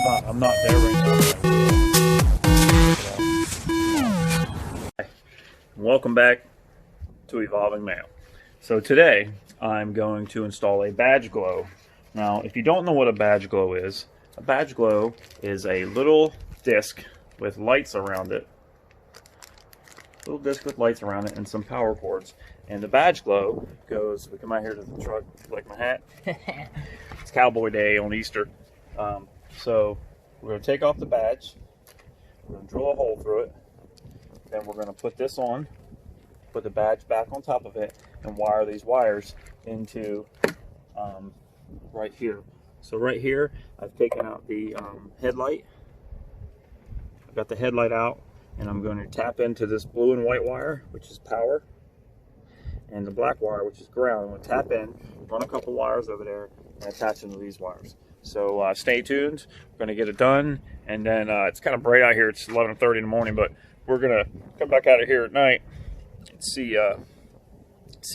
I'm not there right now. Welcome back to Evolvingmale. So today I'm going to install a badge glow. Now, if you don't know what a badge glow is a little disc with lights around it. Little disc with lights around it and some power cords. And the badge glow goes, we come out here to the truck, like my hat. It's Cowboy Day on Easter. So we're going to take off the badge. We're going to drill a hole through it. Then we're going to put this on, put the badge back on top of it, and wire these wires into right here. So right here, I've taken out the headlight. I've got the headlight out, and I'm going to tap into this blue and white wire, which is power, and the black wire, which is ground. I'm going to tap in, run a couple wires over there, and attach them to these wires. So stay tuned. We're going to get it done, and then it's kind of bright out here. It's 11:30 in the morning, but we're going to come back out of here at night and see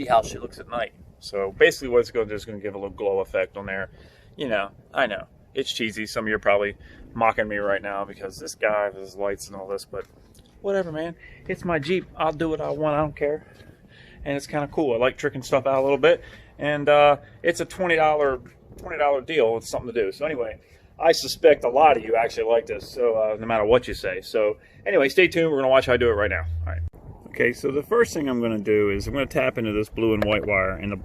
how she looks at night. So basically what it's going to do is going to give a little glow effect on there. You know, I know, it's cheesy. Some of you are probably mocking me right now because this guy with his lights and all this, but whatever, man. It's my Jeep. I'll do what I want. I don't care. And it's kind of cool. I like tricking stuff out a little bit. And it's a $20 deal. It's something to do. So anyway, I suspect a lot of you actually like this, so no matter what you say. So anyway, stay tuned. We're going to watch how I do it right now. All right. Okay, so the first thing I'm going to do is I'm going to tap into this blue and white wire in the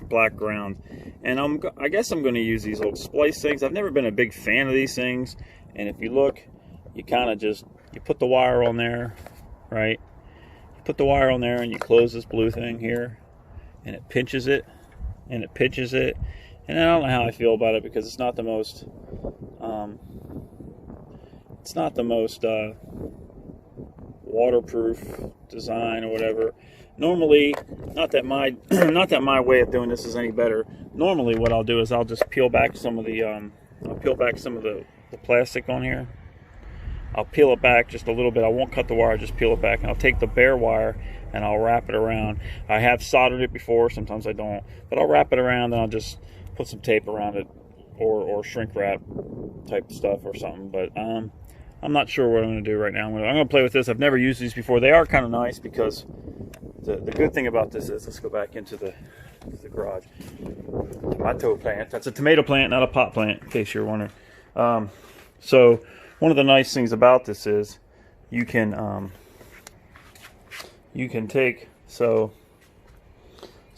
black ground. And I guess I'm going to use these little splice things. I've never been a big fan of these things. And if you look, you kind of just, you put the wire on there, right? You put the wire on there and you close this blue thing here. And it pinches it. And it pinches it. And I don't know how I feel about it because it's not the most, waterproof design or whatever. Normally, not that my way of doing this is any better. Normally, what I'll do is I'll just peel back some of the plastic on here. I'll peel it back just a little bit. I won't cut the wire, just peel it back, and I'll take the bare wire and I'll wrap it around. I have soldered it before. Sometimes I don't, but I'll wrap it around and I'll just put some tape around it or shrink wrap type stuff or something. But I'm not sure what I'm going to do right now. I'm going to play with this. I've never used these before. They are kind of nice because the good thing about this is, let's go back into the garage. Tomato plant. That's a tomato plant, not a pot plant, in case you're wondering. So one of the nice things about this is you can take, so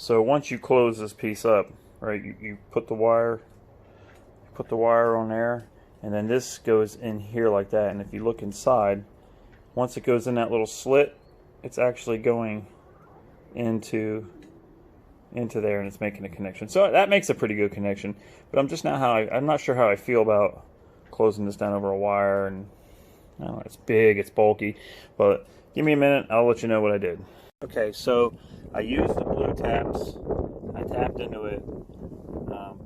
once you close this piece up, right, you put the wire on there. And then this goes in here like that. And if you look inside, once it goes in that little slit, it's actually going into there, and it's making a connection. So that makes a pretty good connection. But I'm not sure how I feel about closing this down over a wire. And I don't know, it's big, it's bulky. But give me a minute, I'll let you know what I did. Okay, so I used the blue taps. I tapped into it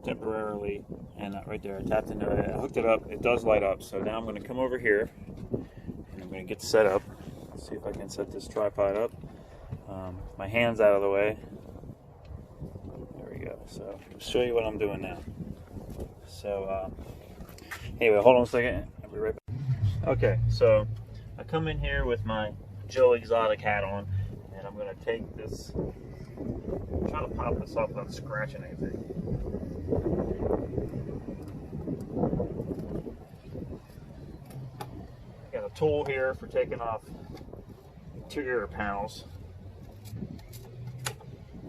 temporarily, and right there I tapped into it, I hooked it up, it does light up. So now I'm going to come over here and I'm going to get set up. Let's see if I can set this tripod up. My hand's out of the way. There we go. So I'll show you what I'm doing now. So anyway, hold on a second, I'll be right back. Okay, so I come in here with my Joe Exotic hat on, and I'm going to take this, try to pop this off without scratching anything. Got a tool here for taking off interior panels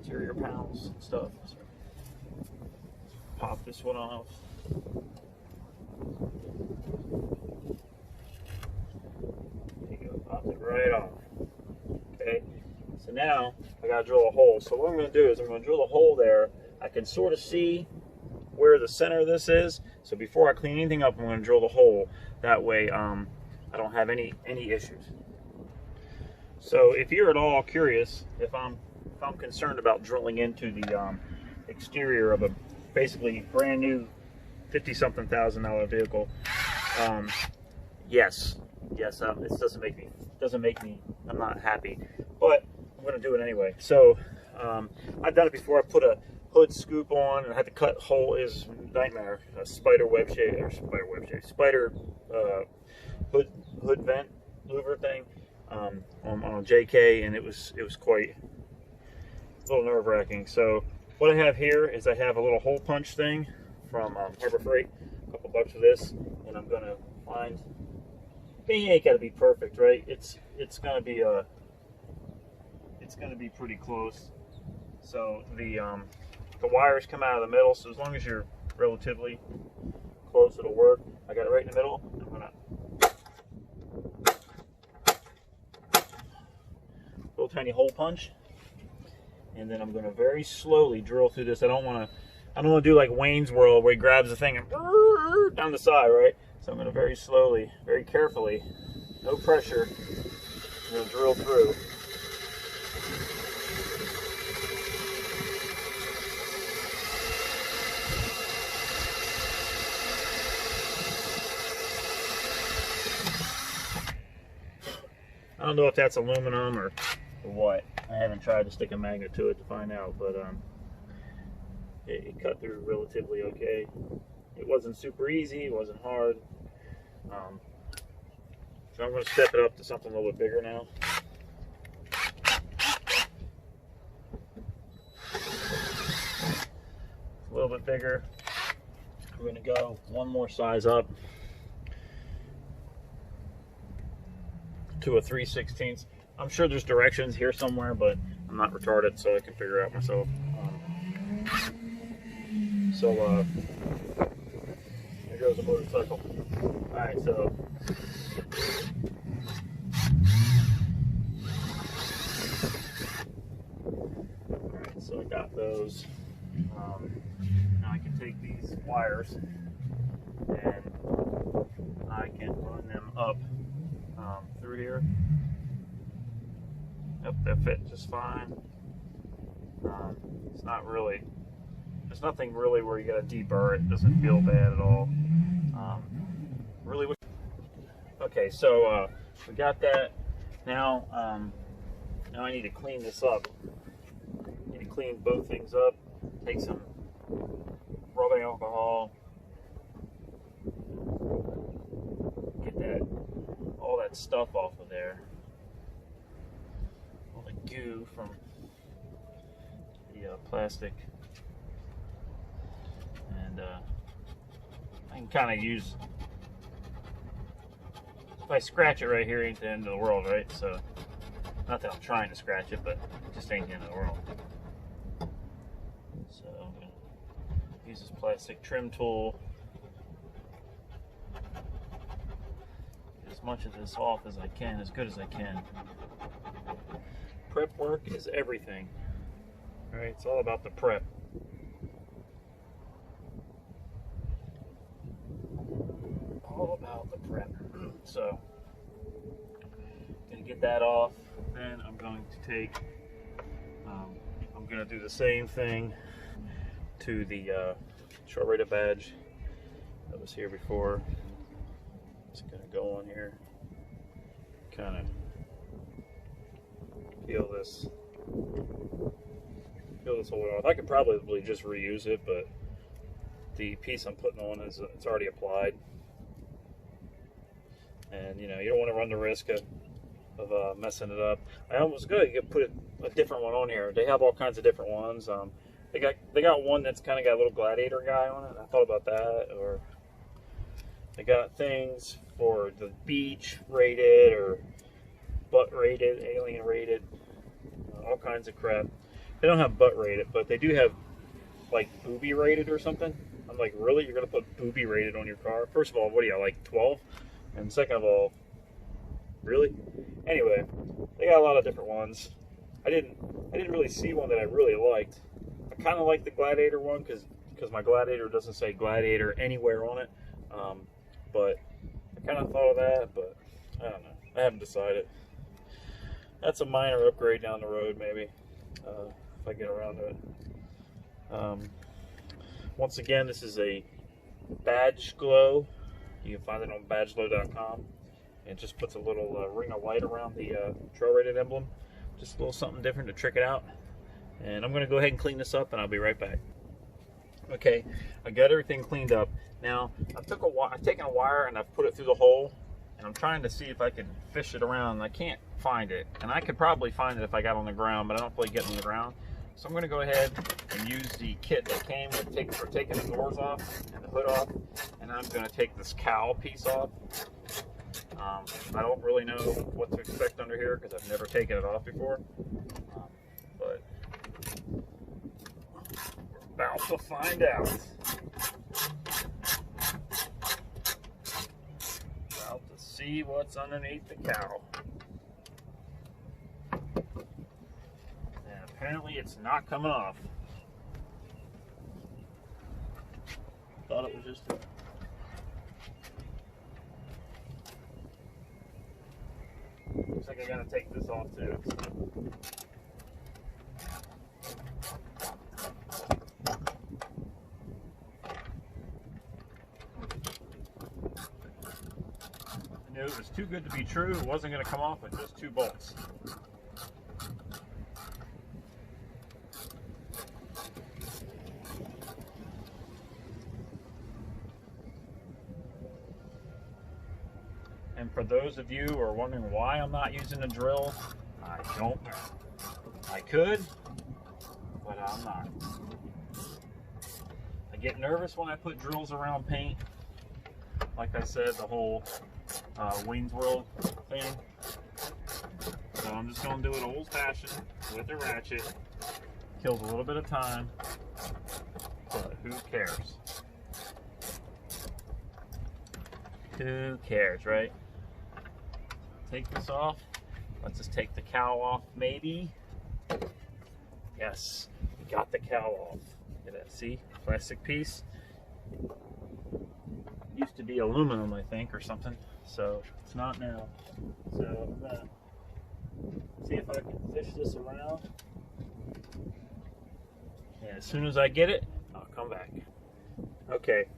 and stuff. So pop this one off. There you go, popped it right off. Okay, so now I gotta drill a hole. So what I'm going to do is I'm going to drill a hole there. I can sort of see where the center of this is. So before I clean anything up, I'm going to drill the hole. That way I don't have any issues. So if you're at all curious, if I'm concerned about drilling into the exterior of a basically brand new $50-something thousand vehicle, yes, this doesn't make me, I'm not happy, but I'm going to do it anyway. So I've done it before. I put a hood scoop on, and I had to cut hole is nightmare. A spider hood vent louver thing on a JK, and it was quite a little nerve-wracking. So what I have here is I have a little hole punch thing from Harbor Freight, a couple bucks for this, and I'm gonna find. It ain't gotta be perfect, right? It's gonna be pretty close. So the wires come out of the middle, so as long as you're relatively close, it'll work. I got it right in the middle. I'm gonna little tiny hole punch, and then I'm gonna very slowly drill through this. I don't want to do like Wayne's World where he grabs the thing and down the side, right? So I'm gonna very slowly, very carefully, no pressure, I'm gonna drill through. I don't know if that's aluminum or what. I haven't tried to stick a magnet to it to find out, but it cut through relatively okay. It wasn't super easy, it wasn't hard. So I'm going to step it up to something a little bit bigger now. A little bit bigger. We're going to go one more size up to a 3/16. I'm sure there's directions here somewhere, but I'm not retarded, so I can figure it out myself. There goes a motorcycle. Alright, so I got those. Now I can take these wires and I can run them up through here. Yep, they fit just fine. It's not really, there's nothing really where you gotta deburr it. It doesn't feel bad at all. Really. Okay, so we got that. Now, now I need to clean this up. I need to clean both things up. Take some rubbing alcohol. Get all that stuff off of there. All the goo from the plastic. And I can kind of use, if I scratch it right here, ain't the end of the world, right? So, not that I'm trying to scratch it, but it just ain't the end of the world. So I'm going to use this plastic trim tool. Get as much of this off as I can, as good as I can. Prep work is everything. Alright, it's all about the prep. All about the prep. So, I'm going to get that off. Then I'm going to take, I'm going to do the same thing to the short rated badge that was here before. It's going to go on here. Kind of peel this whole off. I could probably just reuse it, but the piece I'm putting on is it's already applied, and you know you don't want to run the risk of messing it up. I almost good. You could put a different one on here. They have all kinds of different ones. They got one that's kind of got a little Gladiator guy on it. I thought about that. Or they got things for the beach rated or butt rated, alien rated, all kinds of crap. They don't have butt rated, but they do have like booby rated or something. I'm like, really? You're gonna put booby rated on your car? First of all, what are you, like 12? And second of all, really? Anyway, they got a lot of different ones. I didn't really see one that I really liked. I kind of like the Gladiator one because my Gladiator doesn't say Gladiator anywhere on it. But I kind of thought of that, but I don't know. I haven't decided. That's a minor upgrade down the road, maybe, if I get around to it. Once again, this is a badge glow. You can find it on badgeglow.com. It just puts a little ring of light around the trail rated emblem. Just a little something different to trick it out. And I'm going to go ahead and clean this up, and I'll be right back. Okay, I got everything cleaned up. Now, I've taken a wire and I've put it through the hole, and I'm trying to see if I can fish it around, and I can't find it. And I could probably find it if I got on the ground, but I don't feel like getting on the ground. So I'm going to go ahead and use the kit that came with taking the doors off and the hood off, and I'm going to take this cowl piece off. I don't really know what to expect under here because I've never taken it off before, but we're about to find out. About to see what's underneath the cowl. And apparently it's not coming off. Thought it was just a... Looks like I gotta take this off too. I knew it was too good to be true. It wasn't gonna come off with just 2 bolts. And for those of you who are wondering why I'm not using a drill, I don't know. I could, but I'm not. I get nervous when I put drills around paint. Like I said, the whole Wayne's World thing. So I'm just going to do it old-fashioned with a ratchet. Kills a little bit of time, but who cares? Who cares, right? Take this off. Let's just take the cowl off, maybe. Yes, we got the cowl off. Look at that, see? Plastic piece. Used to be aluminum, I think, or something. So it's not now. So I'm gonna see if I can fish this around. And as soon as I get it, I'll come back. Okay.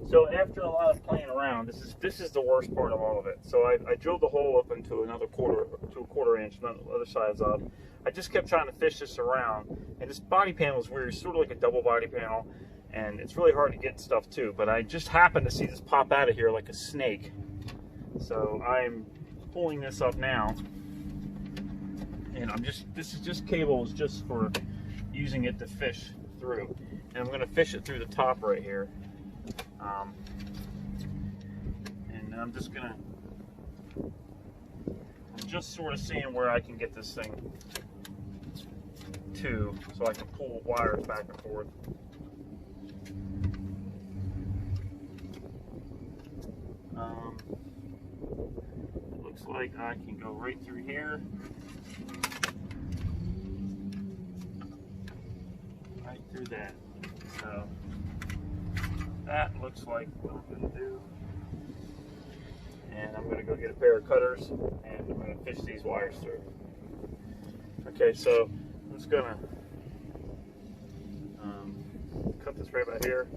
So after a lot of playing around, this is the worst part of all of it. So I drilled the hole up into a quarter inch, and the other side's up. I just kept trying to fish this around, and this body panel is weird. It's sort of like a double body panel, and it's really hard to get stuff too. But I just happened to see this pop out of here like a snake. So I'm pulling this up now, and this is just cables just for using it to fish through. And I'm going to fish it through the top right here. And I'm just sort of seeing where I can get this thing to, so I can pull wires back and forth. It looks like I can go right through here. Right through that. So that looks like what I'm going to do. And I'm going to go get a pair of cutters and I'm going to fish these wires through. Okay, so I'm just going to cut this right about here.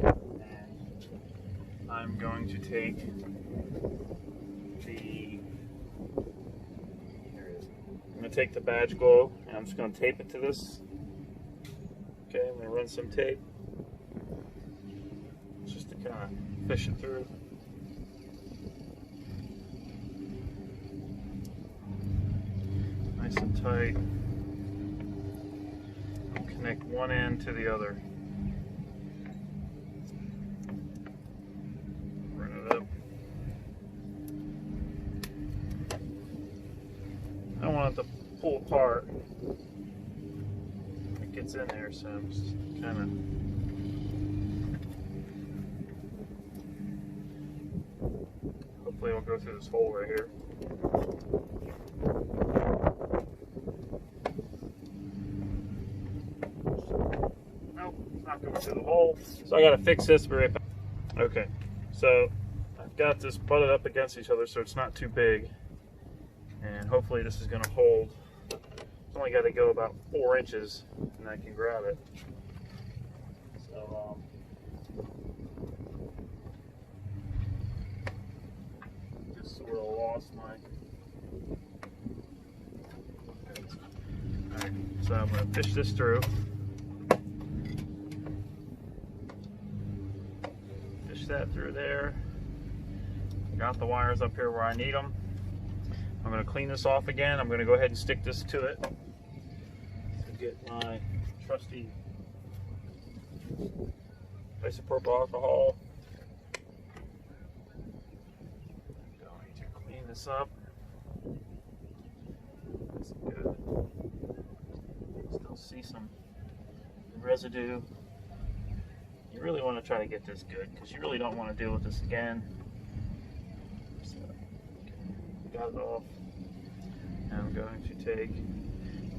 And I'm going to take the badge glow and I'm just going to tape it to this. Okay, I'm going to run some tape just to kind of fish it through. Nice and tight. I'll connect one end to the other. Run it up. I don't want it to pull apart. It gets in there, so I'm just kind of hopefully it'll go through this hole right here. Nope, it's not going through the hole. So I got to fix this very fast. Okay, so I've got this butted up against each other so it's not too big. And hopefully this is going to hold. It's only got to go about 4 inches and I can grab it. So just sort of lost my... Alright, so I'm going to fish this through. that through there. Got the wires up here where I need them. I'm going to clean this off again. I'm going to go ahead and stick this to it to get my trusty isopropyl alcohol. Going to clean this up. That's good. Still see some residue. You really want to try to get this good because you really don't want to deal with this again. So, got it off. And I'm going to take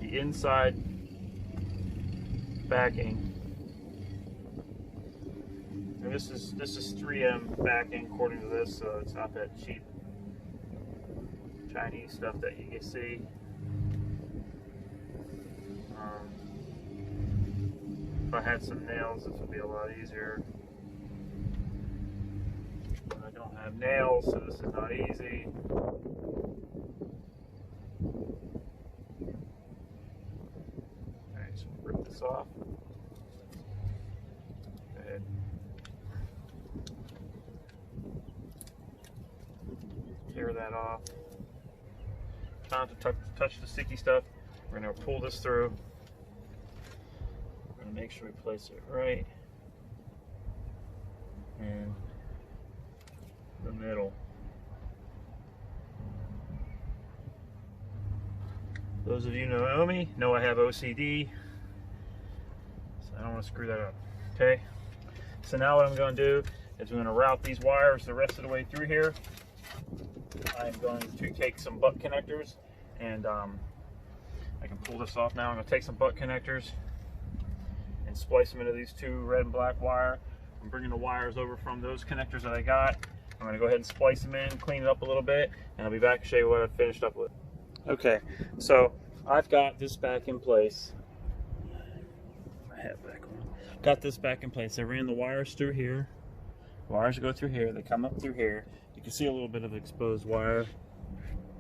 the inside backing. And this is 3M backing according to this, so it's not that cheap Chinese stuff that you can see. If I had some nails, this would be a lot easier. But I don't have nails, so this is not easy. Alright, so rip this off. Go ahead. Tear that off. Try not to touch the sticky stuff. We're going to pull this through. We're going to make sure we place it right in the middle. Those of you who know me know I have OCD, so I don't want to screw that up. Okay, so now what I'm going to do is we're going to route these wires the rest of the way through here. I'm going to take some butt connectors, and I can pull this off now. I'm going to take some butt connectors and splice them into these two red and black wire. I'm bringing the wires over from those connectors that I got. I'm going to go ahead and splice them in, clean it up a little bit, and I'll be back to show you what I've finished up with. Okay, so I've got this back in place. My hat back on. Got this back in place. I ran the wires through here. The wires go through here. They come up through here. You can see a little bit of exposed wire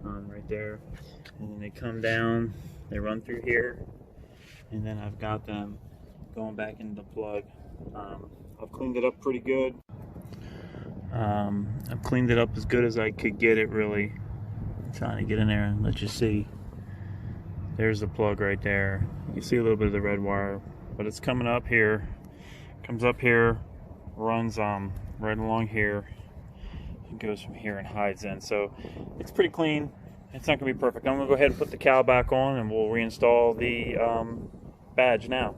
right there. And then they come down. They run through here. And then I've got them going back into the plug. I've cleaned it up pretty good. I've cleaned it up as good as I could get it, really. I'm trying to get in there and let you see. There's the plug right there. You can see a little bit of the red wire, but it's coming up here. Comes up here, runs right along here, and goes from here and hides in. So it's pretty clean. It's not gonna be perfect. I'm gonna go ahead and put the cowl back on, and we'll reinstall the badge now.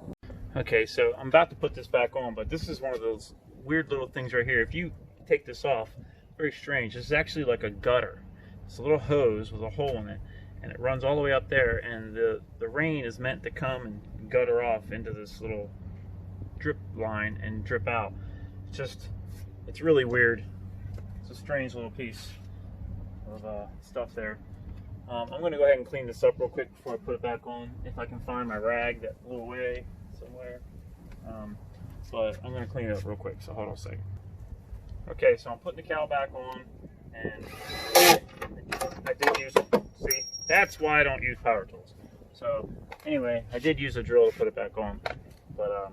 Okay, so I'm about to put this back on, but this is one of those weird little things right here. If you take this off, very strange. This is actually like a gutter. It's a little hose with a hole in it, and it runs all the way up there, and the rain is meant to come and gutter off into this little drip line and drip out. It's really weird. It's a strange little piece of stuff there. I'm going to go ahead and clean this up real quick before I put it back on, if I can find my rag that blew away somewhere. But I'm going to clean it up real quick, so hold on a second. Okay, so I'm putting the cowl back on, and I did use, see, that's why I don't use power tools. So anyway, I did use a drill to put it back on, but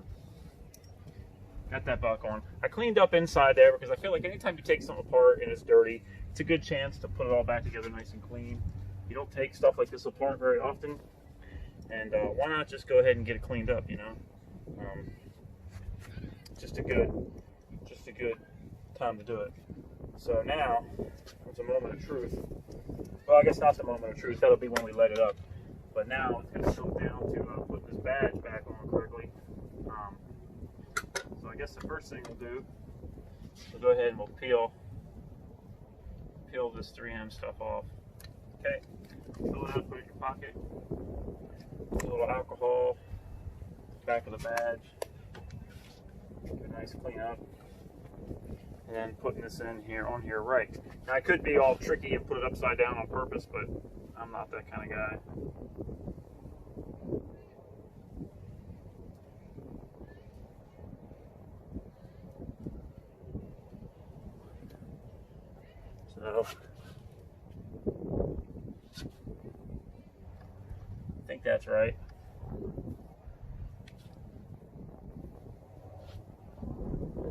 got that back on. I cleaned up inside there because I feel like anytime you take something apart and it's dirty, it's a good chance to put it all back together nice and clean. You don't take stuff like this apart very often, and why not just go ahead and get it cleaned up, you know? Just a good time to do it. So now it's a moment of truth. Well, I guess not the moment of truth. That'll be when we let it up. But now it's going to come down to put this badge back on correctly. So I guess the first thing we'll do, we'll go ahead and we'll peel this 3M stuff off. Okay, fill it up, put it in your pocket. A little alcohol, back of the badge. Give it a nice clean up. And then putting this in here, on here right. Now I could be all tricky and put it upside down on purpose, but I'm not that kind of guy. So I think that's right.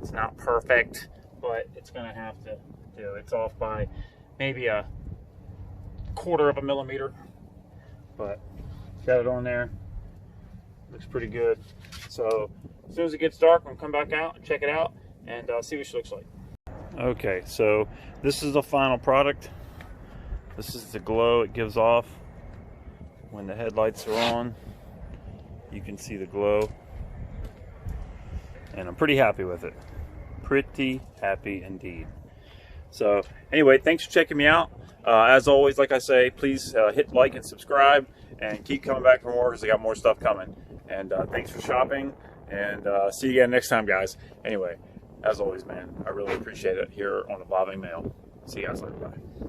It's not perfect, but it's going to have to do. It's off by maybe a 1/4 of a millimeter, but got it on there. Looks pretty good. So as soon as it gets dark, I'm gonna come back out and check it out and see what she looks like. Okay, so this is the final product. This is the glow it gives off when the headlights are on. You can see the glow, and I'm pretty happy with it. Pretty happy indeed. So anyway, thanks for checking me out. As always, like I say, please hit like and subscribe, and keep coming back for more because I got more stuff coming. And thanks for shopping, and see you again next time, guys. Anyway, as always, man, I really appreciate it here on Evolvingmale. See you guys later. Bye.